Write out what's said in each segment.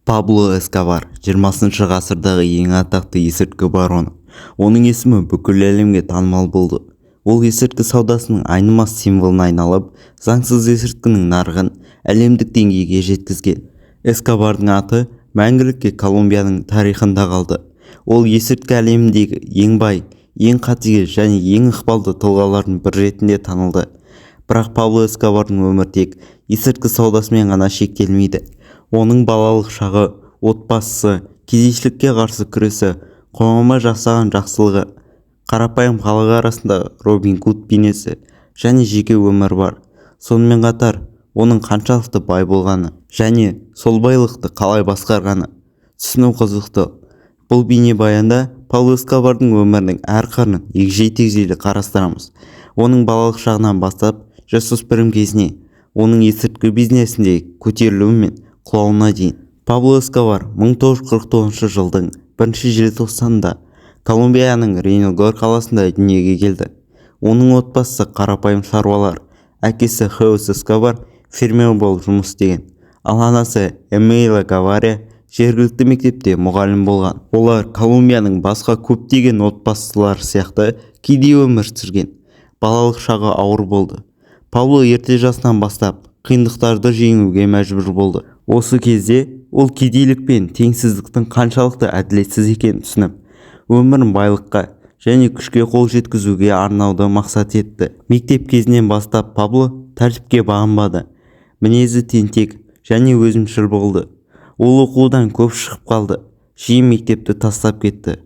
Пабло Эскобар 20 ғасырдағы ең атақты есірткі бароны. Оның есімі бүкіл әлемге танымал болды. Ол есірткі саудасының айнымас символына айналып, заңсыз есірткінің нарығын әлемдік деңгейге жеткізген. Эскобардың аты мәңгілікке Колумбияның тарихында қалды. Ол есірткі әлеміндегі ең бай, ең қатыгез және ең ықпалды тұлғалардың бірі ретінде танылды. Бірақ Пабло Эскобардың өмірі тек есірткі саудасымен ғана шектелмейді. Оның балалық шағы, отбасысы, кедейшілікке қарсы күресі, қоғамға жасаған жақсылығы, қарапайым халық арасындағы Робин Гуд бейнесі және жеке өмір бар. Сонымен қатар, оның қаншалықты бай болғаны және сол байлықты қалай басқарғаны түсіну қызықты. Бұл бейнебаянда Пабло Эскобардың өмірінің әр қырын егжей-тегжейлі қарастырамыз. Оның балалық шағынан бастап жасөспірім кезіне, оның есірткі бизнесінде көтерілуі мен құлауына дейін. Пабло Эскобар 1949 жылдың 1 желтоқсанында Колумбияның Рейногор қаласында дүниеге келді. Оның отбасы қарапайым шаруалар. Әкесі Хеус Эскобар фермер болып жұмыс істеген, ал анасы Эмилия Гавария жергілікті мектепте мұғалім болған. Олар Колумбияның басқа көптеген отбасылар сияқты кедей өмір сүрген. Балалық шағы ауыр болды. Пабло ерте жасынан бастап қиындықтарды жеңуге мәжбүр болды. Осы кезде ол кедейлік пен теңсіздіктің қаншалықты әділетсіз екенін түсініп, өмірін байлыққа және күшке қол жеткізуге арнауды мақсат етті. Мектеп кезінен бастап Пабло тәртіпке бағынбады. Мінезі тентек және өзімшіл болды. Ол оқудан көп шығып қалды. Жиі мектепті тастап кетті.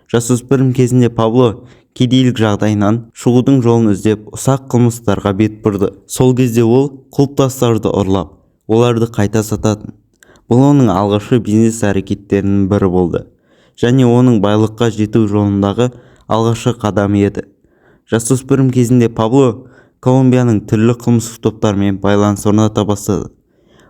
Жасөспірім кезінде Пабло кедейлік жағдайынан шығудың жолын іздеп ұсақ қылмыстарға бет бұрды. Сол кезде ол құлпытастарды ұрлап, оларды қайта сататын. Бұл оның алғашқы бизнес әрекеттерінің бірі болды және оның байлыққа жету жолындағы алғашқы қадамы еді. Жасөспірім кезінде Пабло Колумбияның түрлі қылмыстық топтармен байланыс орната бастады.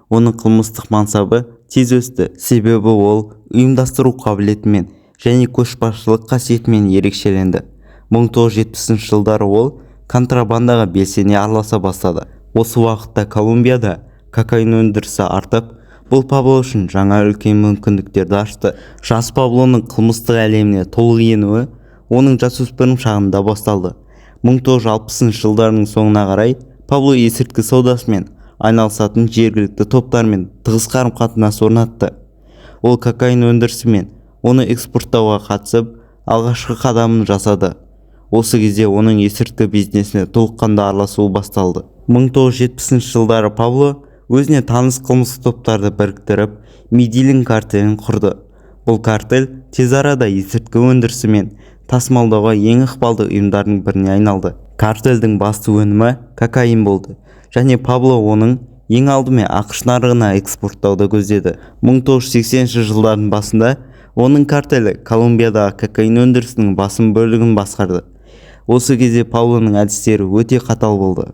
Оның қылмыстық мансабы тез өсті, себебі ол ұйымдастыру қабілетімен және көшбасшылық қасиетімен ерекшеленді. 1970 жылдары ол контрабандаға белсене араласа бастады. Осы уақытта Колумбияда кокаин өндірісі артып, бұл Пабло үшін жаңа үлкен мүмкіндіктерді ашты. Жас Паблоның қылмыстық әлеміне толық енуі оның жасөспірім шағында басталды. 1960 жылдарының соңына қарай Пабло есірткі саудасымен айналысатын жергілікті топтармен тығыз қарым-қатынас орнатты. Ол кокаин өндірісі мен оны экспорттауға қатысып, алғашқы қадамын жасады. Осы кезде оның есірткі бизнесіне толыққанды араласуы басталды. 1970 жылдары Пабло өзіне таныс қылмыстық топтарды біріктіріп, Медельин картелін құрды. Бұл картель тез арада есірткі өндірісі мен тасымалдауға ең ықпалды ұйымдардың біріне айналды. Картельдің басты өнімі кокаин болды және Пабло оның ең алдымен ақш нарығына экспорттауды көздеді. 1980 жылдардың басында оның картелі Колумбиядағы кокаин өндірісінің басым бөлігін басқарды. Осы кезде Паблоның әдістері өте қатал болды.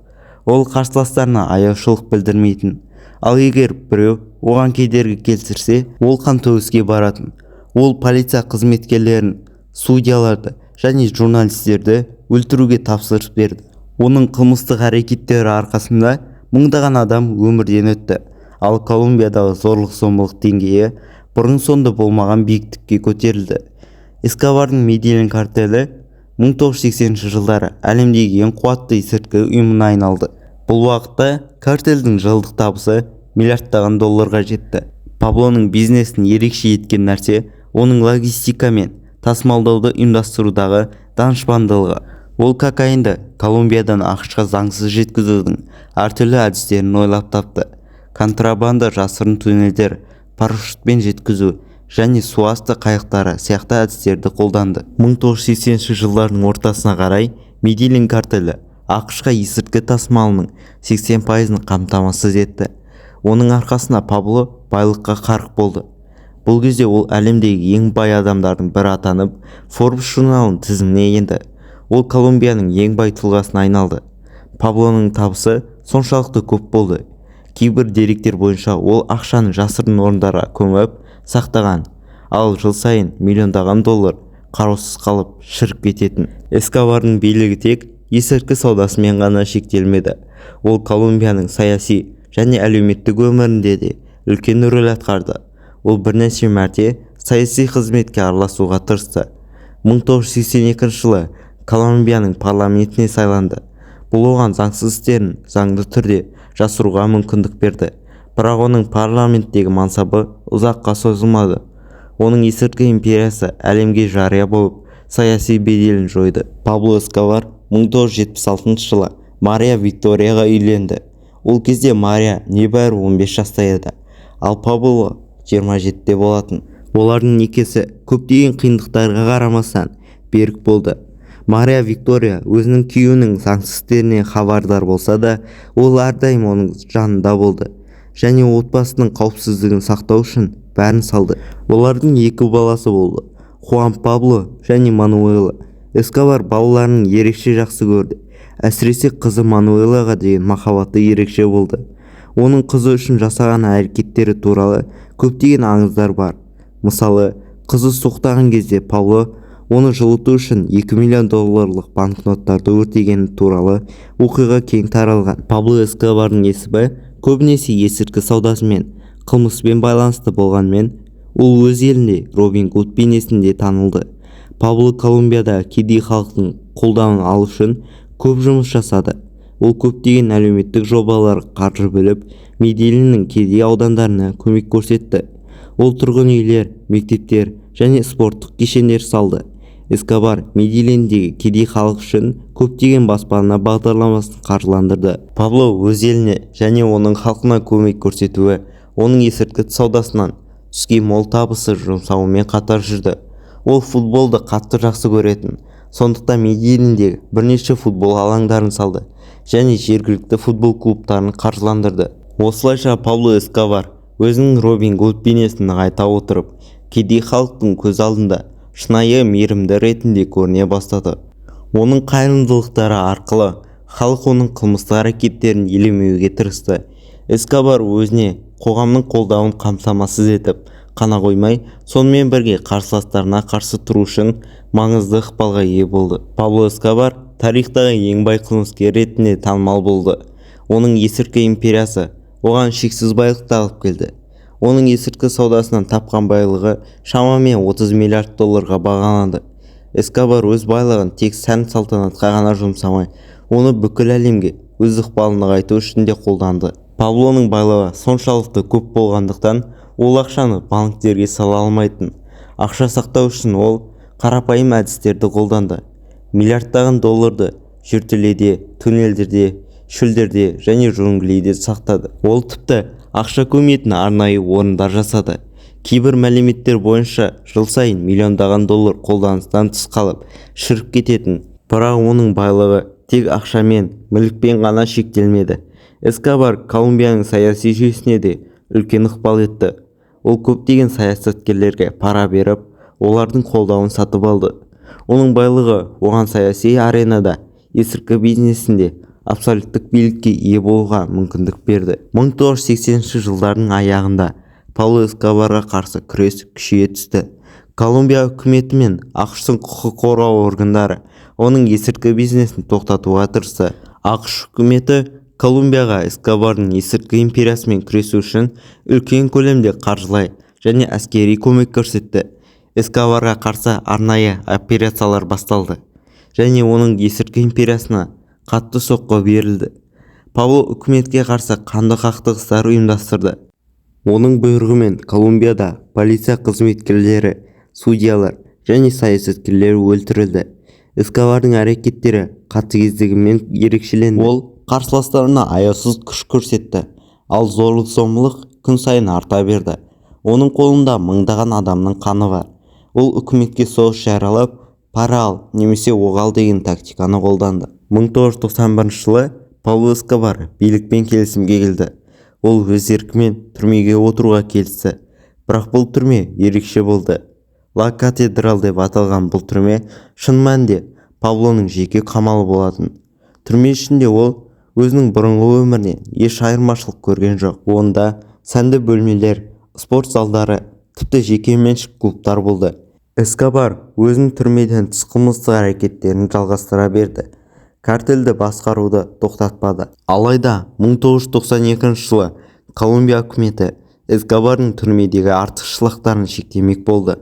Ол қарсыластарына аяушылық білдірмейтін, ал егер біреу оған кедергі келтірсе, ол қантөгіске баратын. Ол полиция қызметкерлерін, судьяларды және журналистерді өлтіруге тапсырыс берді. Оның қылмыстық әрекеттері арқасында мыңдаған адам өмірден өтті, ал Колумбиядағы зорлық-зомбылық деңгейі бұрын-соңды болмаған биіктікке көтерілді. Эскобардың Медельин картелі 1980 жылдары әлемдегі ең қуатты есірткі ұйымына айналды. Бұл уақытта картельдің жылдық табысы миллиардтаған долларға жетті. Паблоның бизнесін ерекше еткен нәрсе оның логистика мен тасымалдауды ұйымдастырудағы данышпандылығы. Ол кокаинді Колумбиядан ақшқа заңсыз жеткізудің әртүрлі әдістерін ойлап тапты. Контрабанда, жасырын туннельдер, парашютпен жеткізу және суасты қайықтары сияқты әдістерді қолданды. 1980 жылдардың ортасына қарай Медельин картелі ақшқа есірткі тасымалының 80%-ын қамтамасыз етті. Оның арқасында Пабло байлыққа қарық болды. Бұл кезде ол әлемдегі ең бай адамдардың бірі атанып, Forbes журналының тізіміне енді. Ол Колумбияның ең бай тұлғасына айналды. Паблоның табысы соншалықты көп болды. Кейбір деректер бойынша ол ақшаны жасырын орындарға көміп сақтаған, ал жыл сайын миллиондаған доллар қараусыз қалып шіріп кететін. Эскобардың билігі тек есірткі саудасымен ғана шектелмеді. Ол Колумбияның саяси және әлеуметтік өмірінде де үлкен рөл атқарды. ол бірнеше мәрте саяси қызметке араласуға тырысты. 1982 жылы Колумбияның парламентіне сайланды. Бұл оған заңсыз істерін заңды түрде жасыруға мүмкіндік берді. Бірақ оның парламенттегі мансабы ұзаққа созылмады. Оның есірткі империясы әлемге жария болып, саяси беделін жойды. Пабло Эскобар 1976 жылы Мария Викторияға үйленді. Ол кезде Мария небәрі 15 жаста еді, ал Пабло 27-те болатын. Олардың некесі көптеген қиындықтарға қарамастан берік болды. Мария Виктория өзінің күйеуінің заңсыз істерінен хабардар болса да, ол әрдайым оның жанында болды және отбасының қауіпсіздігін сақтау үшін бәрін салды. Олардың 2 баласы болды, Хуан Пабло және Мануэла. Эскобар балаларын ерекше жақсы көрді. Әсіресе қызы Мануэлаға деген махаббаты ерекше болды. Оның қызы үшін жасаған әрекеттері туралы көптеген аңыздар бар. Мысалы, қызы соқтаған кезде Пабло оны жылыту үшін $2 миллион банкноттарды өртегені туралы оқиға кең таралған. Пабло Эскобардың есімі көбінесе есірткі саудасымен, қылмыспен байланысты болғанмен, ол өз елінде Робин Гуд бейнесінде танылды. Пабло Колумбияда кедей халықтың қолдауын алу үшін көп жұмыс жасады. Ол көптеген әлеуметтік жобалар қаржы бөліп, Медельиннің кедей аудандарына көмек көрсетті. Ол тұрғын үйлер, мектептер және спорттық кешендер салды. Эскобар Медельиндегі кедей халық үшін көптеген баспана бағдарламасын қаржыландырды. Пабло өз еліне және оның халқына көмек көрсетуі, оның есірткі саудасынан түскен мол табысы жұмсауымен қатар жүрді. Ол футболды қатты жақсы көретін, сондықтан Медельиндегі бірнеше футбол алаңдарын салды және жергілікті футбол клубтарын қаржыландырды. Осылайша Пабло Эскобар өзінің Робин Гуд бейнесін нығайта отырып, кедей халықтың көз алдында шынайы мейірімді ретінде көріне бастады. Оның қайырымдылықтары арқылы халық оның қылмыстық әрекеттерін елемеуге тырысты. Эскобар өзіне қоғамның қолдауын қамтамасыз етіп қана қоймай, сонымен бірге қарсыластарына қарсы тұру үшін маңызды ықпалға ие болды. Пабло Эскобар тарихтағы ең бай қылмыскер ретінде танымал болды. Оның есірткі империясы оған шексіз байлықты алып келді. Оның есірткі саудасынан тапқан байлығы шамамен $30 миллиард бағаланды. Эскобар өз байлығын тек сән-салтанатқа ғана жұмсамай, оны бүкіл әлемге өз ықпалын нығайту үшін де қолданды. Паблоның байлығы соншалықты көп болғандықтан, ол ақшаны банктерге сала алмайтын. Ақша сақтау үшін ол қарапайым әдістерді қолданды. Миллиардтаған долларды жертөледе, туннелдерде, шөлдерде және джунглиде сақтады. Ол тіпті ақша көметін арнайы орындар жасады. Кейбір мәліметтер бойынша жыл сайын миллиондаған доллар қолданыстан тыс қалып, шіріп кететін. Бірақ оның байлығы тек ақшамен, мүлікпен ғана шектелмеді. Эскобар Колумбияның саяси жүйесіне де үлкен ықпал етті. Ол көптеген саясаткерлерге пара беріп, олардың қолдауын сатып алды. Оның байлығы оған саяси аренада, есірткі бизнесінде абсолюттік билікке ие болуға мүмкіндік берді. 1980 жылдардың аяғында Пабло Эскобарға қарсы күрес күшейе түсті. Колумбия үкіметі мен ақш-тың құқық қорғау органдары оның есірткі бизнесін тоқтатуға тырысты. ақш үкіметі Колумбияға Эскобардың есірткі империясымен күресу үшін үлкен көлемде қаржылай және әскери көмек көрсетті. Эскобарға қарсы арнайы операциялар басталды және оның есірткі империясына қатты соққы берілді. Пабло үкіметке қарсы қанды қақтығыстар ұйымдастырды. Оның бұйрығымен Колумбияда полиция қызметкерлері, судьялар және саясаткерлер өлтірілді. Эскобардың әрекеттері қатыгездігімен ерекшеленді. Ол қарсыластарына аяусыз күш көрсетті, ал зорлық-зомбылық күн сайын арта берді. Оның қолында мыңдаған адамның қаны бар. Ол үкіметке соғыс жариялап, пара ал немесе оғал деген тактиканы қолданды. 1991 жылы Пабло Эскобар билікпен келісімге келді. Ол өз еркімен түрмеге отыруға келісті. Бірақ бұл түрме ерекше болды. Ла Катедрал деп аталған бұл түрме шын мәнінде Паблоның жеке қамалы болатын. Түрме ішінде ол өзінің бұрынғы өмірінен еш айырмашылық көрген жоқ. Онда сәнді бөлмелер, спорт залдары, тіпті жеке меншік клубтар болды. Эскобар өзінің түрмеден тыс қылмыстық әрекеттерін жалғастыра берді. Картельді басқаруды тоқтатпады. Алайда 1992 жылы Колумбия үкіметі Эскобардың түрмедегі артықшылықтарын шектемек болды.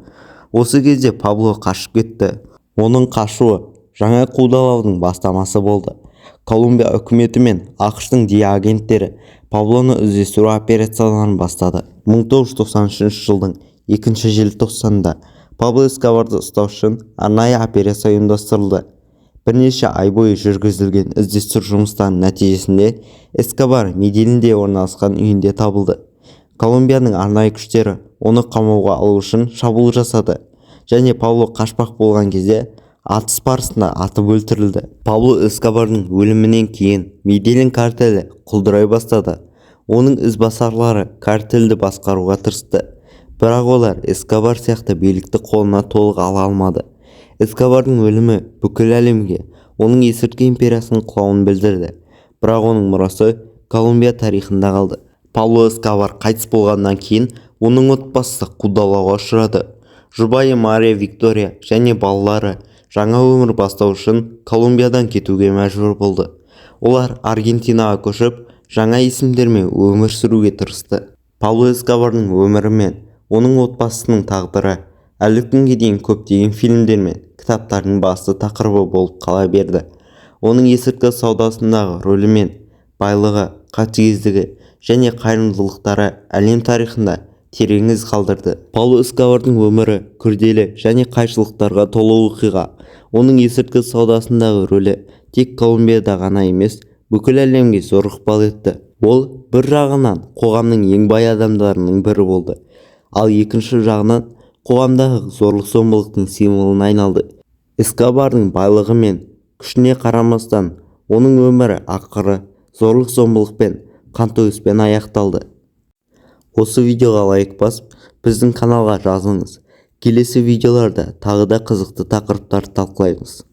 Осы кезде Пабло қашып кетті. Оның қашуы жаңа қудалаудың бастамасы болды. Колумбия үкіметі мен ақш-тың DEA агенттері Паблоны іздестіру операцияларын бастады. 1993 жылдың 2 желтоқсанында Пабло Эскобарды ұстау үшін арнайы операция ұйымдастырылды. Бірнеше ай бойы жүргізілген іздестіру жұмыстарының нәтижесінде Эскобар Медельинде орналасқан үйінде табылды. Колумбияның арнайы күштері оны қамауға алу үшін шабуыл жасады және Пабло қашпақ болған кезде атыс барысында атып өлтірілді. Пабло Эскобардың өлімінен кейін Медельин картелі құлдырай бастады. Оның ізбасарлары картелді басқаруға тырысты, бірақ олар Эскобар сияқты билікті қолына толық ала алмады. Эскобардың өлімі бүкіл әлемге оның есірткі империясының құлауын білдірді, бірақ оның мұрасы Колумбия тарихында қалды. Пабло Эскобар қайтыс болғаннан кейін оның отбасы қудалауға ұшырады. Жұбайы Мария Виктория және балалары жаңа өмір бастау үшін Колумбиядан кетуге мәжбүр болды. Олар Аргентинаға көшіп, жаңа есімдермен өмір сүруге тырысты. Пабло Эскобардың өмірі мен оның отбасының тағдыры әлі күнге дейін көптеген фильмдер мен кітаптардың басты тақырыбы болып қала берді. Оның есірткі саудасындағы рөлі мен байлығы, қатыгездігі және қайырымдылықтары әлем тарихында терең із қалдырды. Пабло Эскобардың өмірі күрделі және қайшылықтарға толы оқиға. Оның есірткі саудасындағы рөлі тек Колумбияда ғана емес, бүкіл әлемге зор ықпал етті. Ол бір жағынан қоғамның ең бай адамдарының бірі болды, ал екінші жағынан қоғамдағы зорлық-зомбылықтың символына айналды. Эскобардың байлығы мен күшіне қарамастан, оның өмірі ақыры зорлық-зомбылық пен қантөгіспен аяқталды. Осы видеоға лайк басып, біздің каналға жазылыңыз. Келесі видеоларда тағы да қызықты тақырыптарды талқылаймыз.